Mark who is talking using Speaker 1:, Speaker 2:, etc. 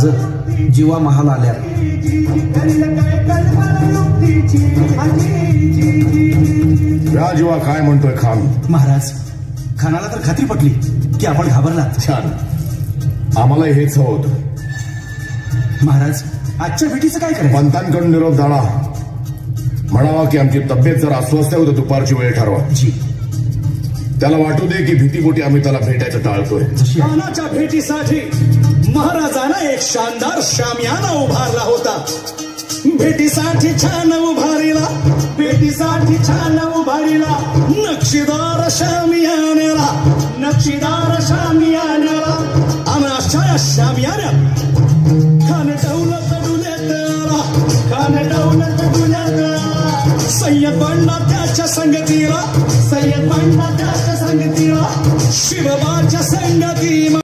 Speaker 1: राज जीवा महाल आल्या.
Speaker 2: राजीवा काय म्हणतोय खान?
Speaker 1: महाराज, खानाला तर खात्री पटली की आपण घाबरलात.
Speaker 2: छान, आम्हाला हेच हवं होतं.
Speaker 1: महाराज, आजच्या भेटीचं काय करायचं?
Speaker 2: पंतांकडून निरोप झाला, म्हणावा की आमची तब्येत जर अस्वस्थ होतं दुपारची वेळ ठरवा.
Speaker 1: जी.
Speaker 2: त्याला वाटू दे की भीतीपोटी आम्ही त्याला भेटायचं टाळतोय.
Speaker 3: खानाच्या भेटीसाठी महाराजांना एक शानदार शामियाना उभारला होता. भेटीसाठी छान उभारीला, भेटीसाठी छान उभारीला नक्षीदार शामियानेला, नक्षीदार शामियाने